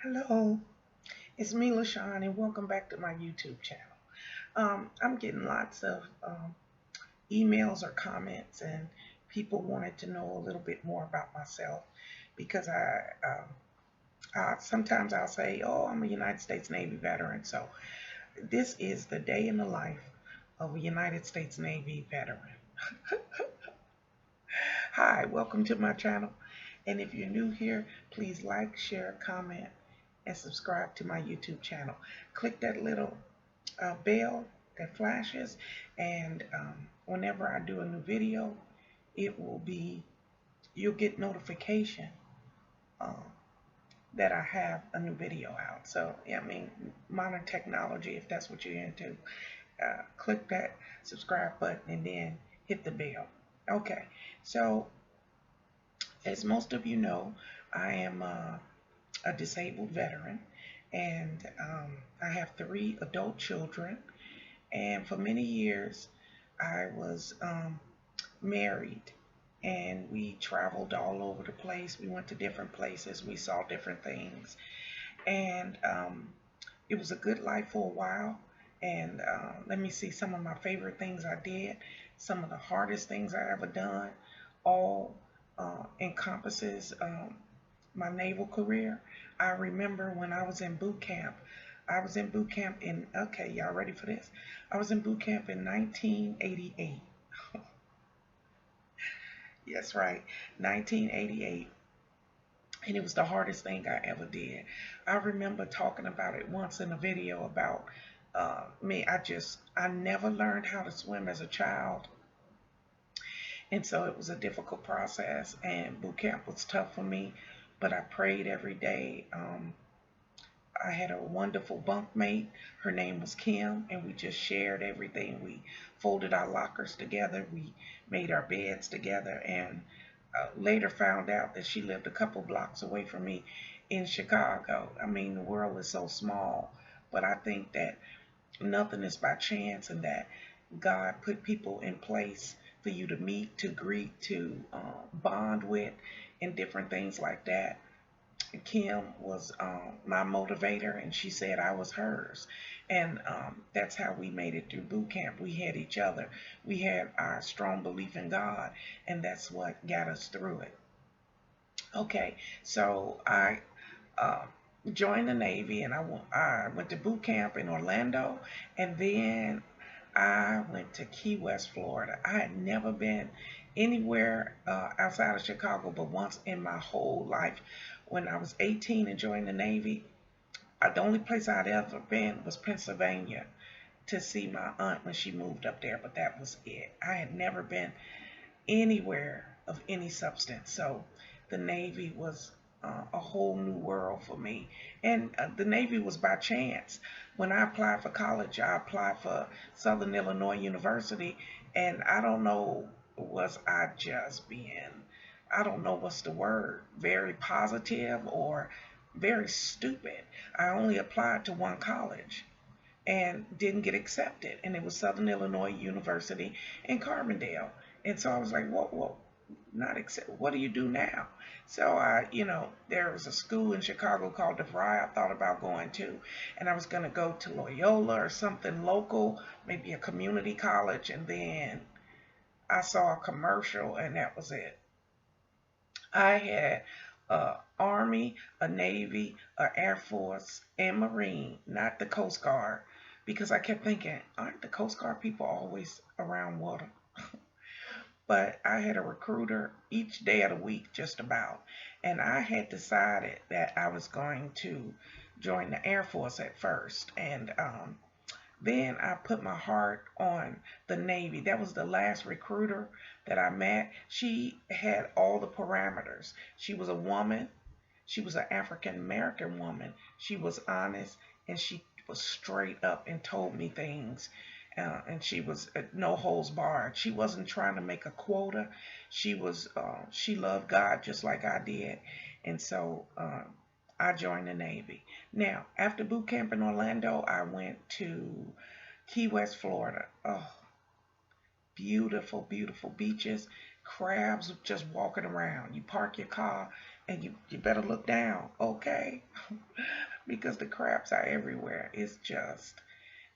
Hello, it's me, Lashon, and welcome back to my YouTube channel. I'm getting lots of emails or comments, and people wanted to know a little bit more about myself because sometimes I'll say, "Oh, I'm a United States Navy veteran." So this is the day in the life of a United States Navy veteran. Hi, welcome to my channel, and if you're new here, please like, share, comment, and subscribe to my YouTube channel. Click that little bell that flashes, and whenever I do a new video, it will be you'll get notification um, that I have a new video out. So yeah, I mean, modern technology, if that's what you're into, click that subscribe button and then hit the bell. Okay, so as most of you know, I am a disabled veteran, and I have three adult children. And for many years, I was married, and we traveled all over the place. We went to different places, we saw different things, and it was a good life for a while. And let me see some of my favorite things I did, some of the hardest things I ever done, all encompasses my naval career. I remember when I was in boot camp. I was in boot camp in, okay, y'all ready for this? I was in boot camp in 1988. Yes, right, 1988. And it was the hardest thing I ever did. I remember talking about it once in a video about me. I never learned how to swim as a child. And so it was a difficult process, and boot camp was tough for me, but I prayed every day. I had a wonderful bunkmate. Her name was Kim, and we just shared everything. We folded our lockers together, we made our beds together, and later found out that she lived a couple blocks away from me in Chicago. I mean, the world is so small, but I think that nothing is by chance, and that God put people in place for you to meet, to greet, to bond with, and different things like that. Kim was my motivator, and she said I was hers. And that's how we made it through boot camp. We had each other. We had our strong belief in God, and that's what got us through it. Okay, so I uh, joined the Navy, and I went to boot camp in Orlando, and then I went to Key West, Florida. I had never been anywhere outside of Chicago but once in my whole life. When I was 18 and joined the Navy, the only place I'd ever been was Pennsylvania to see my aunt when she moved up there, but that was it. I had never been anywhere of any substance. So the Navy was a whole new world for me. And the Navy was by chance. When I applied for college, I applied for Southern Illinois University, and I don't know, was I just being, I don't know what's the word, very positive or very stupid. I only applied to one college and didn't get accepted, and it was Southern Illinois University in Carbondale. And so I was like, whoa, not accept. What do you do now? So there was a school in Chicago called DeVry. I thought about going to, and I was going to go to Loyola or something local, maybe a community college. And then I saw a commercial, and that was it. I had a Army, a Navy, a Air Force, and Marine, not the Coast Guard, because I kept thinking, aren't the Coast Guard people always around water? But I had a recruiter each day of the week, just about. And I had decided that I was going to join the Air Force at first. And then I put my heart on the Navy. That was the last recruiter that I met. She had all the parameters. She was a woman. She was an African American woman. She was honest, and she was straight up and told me things. And she was no holds barred. She wasn't trying to make a quota. She loved God just like I did, and so I joined the Navy. Now, after boot camp in Orlando, I went to Key West, Florida. Oh, beautiful, beautiful beaches, crabs just walking around. You park your car, and you better look down, okay? Because the crabs are everywhere. It's just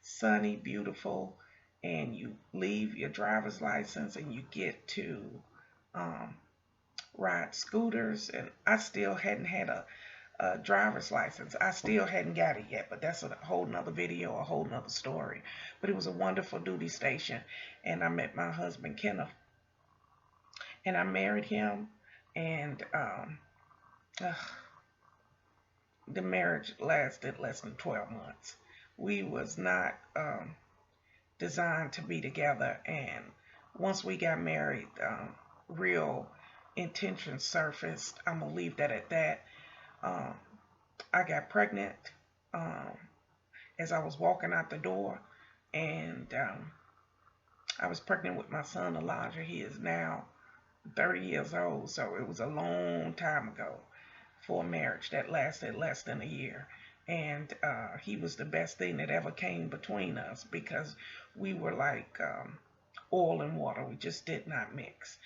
sunny, beautiful, and you leave your driver's license and you get to um, ride scooters. And I still hadn't had a driver's license. I still hadn't got it yet, but that's a whole nother video, a whole nother story. But it was a wonderful duty station, and I met my husband Kenneth, and I married him, and uh, the marriage lasted less than 12 months. We was not designed to be together, and once we got married, real intentions surfaced. I'm gonna leave that at that. Um, I got pregnant um, as I was walking out the door, and I was pregnant with my son Elijah. He is now 30 years old, so it was a long time ago for a marriage that lasted less than a year. And he was the best thing that ever came between us because we were like oil and water. We just did not mix.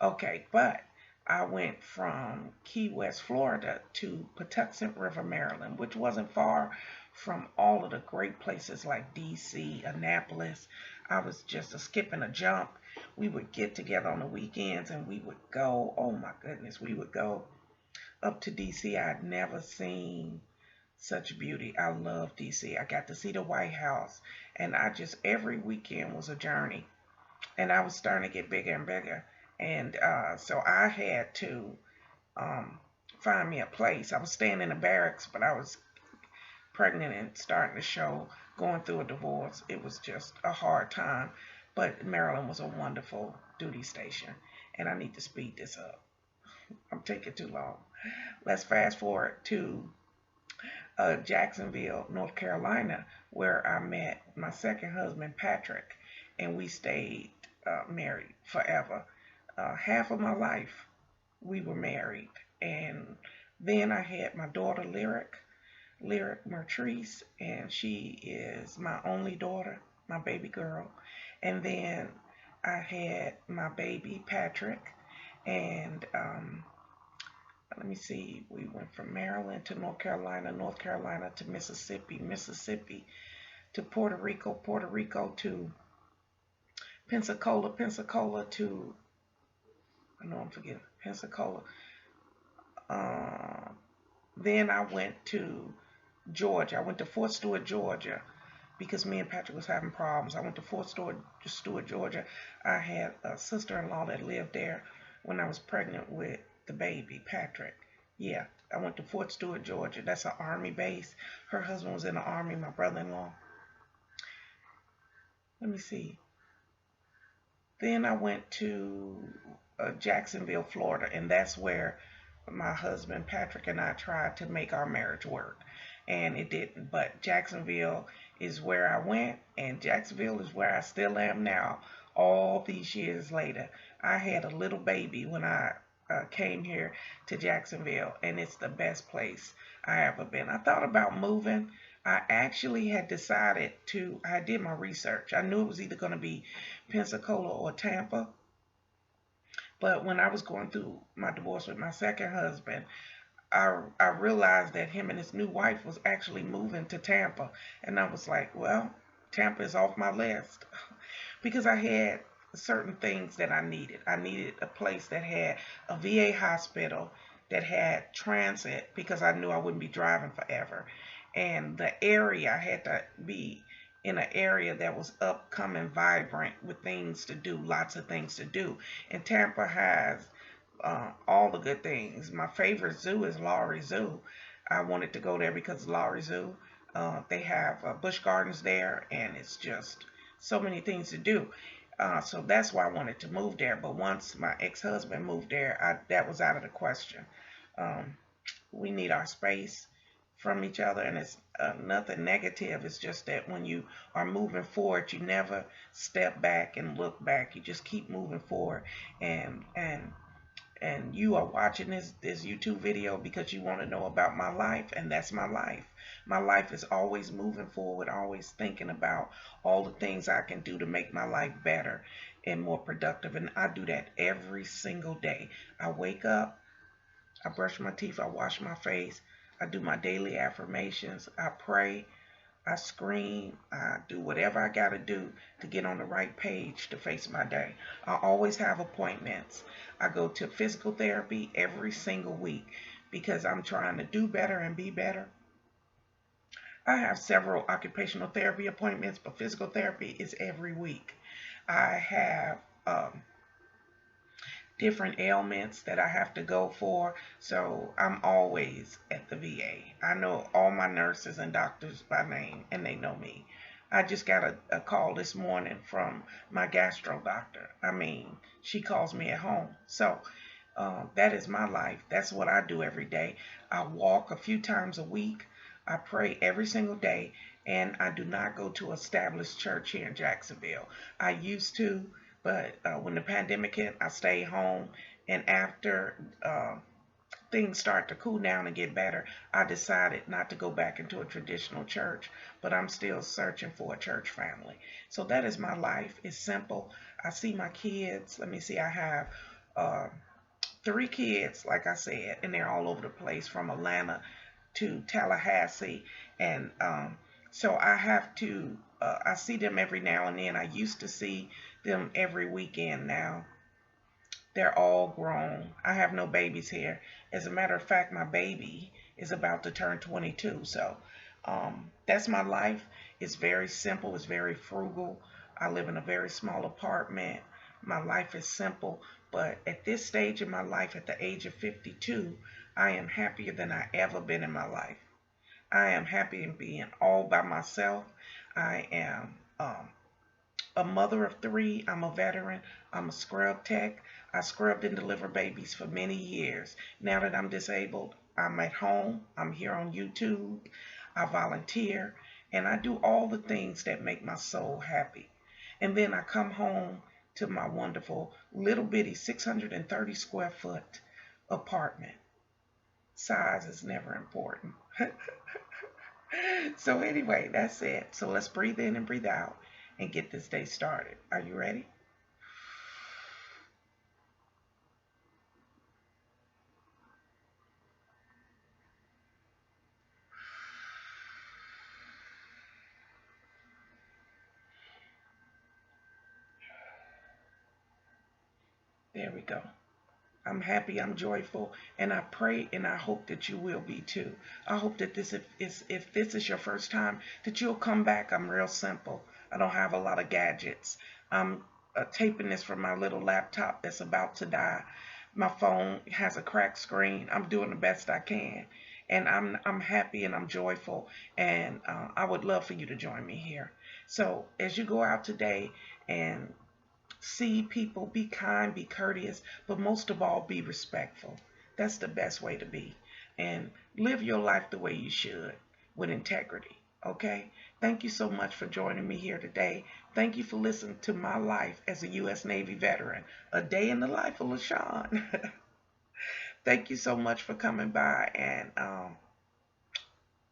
Okay, but I went from Key West, Florida to Patuxent River, Maryland, which wasn't far from all of the great places like DC, Annapolis. I was just a skip and a jump. We would get together on the weekends and we would go, oh my goodness, we would go up to DC. I'd never seen such beauty. I love DC. I got to see the White House, and I just, every weekend was a journey, and I was starting to get bigger and bigger. And so I had to find me a place. I was staying in the barracks, but I was pregnant and starting to show, going through a divorce. It was just a hard time, but Maryland was a wonderful duty station, and I need to speed this up. I'm taking too long. Let's fast forward to Jacksonville, North Carolina, where I met my second husband, Patrick, and we stayed married forever. Half of my life we were married, and then I had my daughter Lyric Mertrice, and she is my only daughter, my baby girl. And then I had my baby Patrick, and let me see, we went from Maryland to North Carolina, North Carolina to Mississippi, Mississippi to Puerto Rico, Puerto Rico to Pensacola, Pensacola to, I know I'm forgetting, Pensacola. Then I went to Georgia. I went to Fort Stewart, Georgia, because me and Patrick was having problems. I went to Fort Stewart, Georgia. I had a sister-in-law that lived there when I was pregnant with the baby, Patrick. Yeah, I went to Fort Stewart, Georgia. That's an Army base. Her husband was in the Army, my brother-in-law. Let me see. Then I went to Jacksonville, Florida, and that's where my husband Patrick and I tried to make our marriage work, and it didn't. But Jacksonville is where I went, and Jacksonville is where I still am now, all these years later. I had a little baby when I came here to Jacksonville, and it's the best place I ever been. I thought about moving. I actually had decided to, I did my research. I knew it was either going to be Pensacola or Tampa. But when I was going through my divorce with my second husband, I realized that him and his new wife was actually moving to Tampa. And I was like, well, Tampa is off my list because I had certain things that I needed. I needed a place that had a VA hospital, that had transit, because I knew I wouldn't be driving forever. And the area, I had to be in an area that was upcoming, vibrant, with things to do, lots of things to do. And Tampa has all the good things. My favorite zoo is Lowry Zoo. I wanted to go there because Lowry Zoo, they have Busch Gardens there, and it's just so many things to do. So that's why I wanted to move there. But once my ex-husband moved there, that was out of the question. We need our space from each other, and it's nothing negative. It's just that when you are moving forward, you never step back and look back. You just keep moving forward, and you are watching this YouTube video because you want to know about my life, and that's my life. My life is always moving forward, always thinking about all the things I can do to make my life better and more productive, and I do that every single day. I wake up, I brush my teeth. I wash my face. I do my daily affirmations. I pray. I scream. I do whatever I got to do to get on the right page to face my day. I always have appointments. I go to physical therapy every single week because I'm trying to do better and be better. I have several occupational therapy appointments, but physical therapy is every week. I have different ailments that I have to go for, so I'm always at the VA. I know all my nurses and doctors by name, and they know me. I just got a call this morning from my gastro doctor. I mean, she calls me at home. So that is my life. That's what I do every day. I walk a few times a week. I pray every single day, and I do not go to established church here in Jacksonville. I used to, but when the pandemic hit, I stayed home. And after things start to cool down and get better, I decided not to go back into a traditional church, but I'm still searching for a church family. So that is my life. It's simple. I see my kids. Let me see. I have uh, 3 kids, like I said, and they're all over the place from Atlanta to Tallahassee. And so I have to, I see them every now and then. I used to see them every weekend. Now they're all grown. I have no babies here. As a matter of fact, my baby is about to turn 22. So that's my life. It's very simple. It's very frugal. I live in a very small apartment. My life is simple. But at this stage in my life, at the age of 52, I am happier than I ever been in my life. I am happy in being all by myself. I am a mother of 3. I'm a veteran. I'm a scrub tech. I scrubbed and delivered babies for many years. Now that I'm disabled, I'm at home. I'm here on YouTube. I volunteer. And I do all the things that make my soul happy. And then I come home to my wonderful little bitty 630 square foot apartment. Size is never important. So anyway, that's it. So let's breathe in and breathe out and get this day started. Are you ready? There we go. I'm happy, I'm joyful, and I pray and I hope that you will be too. I hope that if this is your first time, that you'll come back. I'm real simple. I don't have a lot of gadgets. I'm taping this from my little laptop that's about to die. My phone has a cracked screen. I'm doing the best I can, and I'm happy and I'm joyful, and I would love for you to join me here. So as you go out today and see people, be kind, be courteous, but most of all, be respectful. That's the best way to be. And live your life the way you should, with integrity. Okay? Thank you so much for joining me here today. Thank you for listening to my life as a U.S. Navy veteran. A day in the life of Lashon. Thank you so much for coming by. And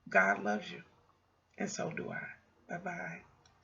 God loves you. And so do I. Bye-bye.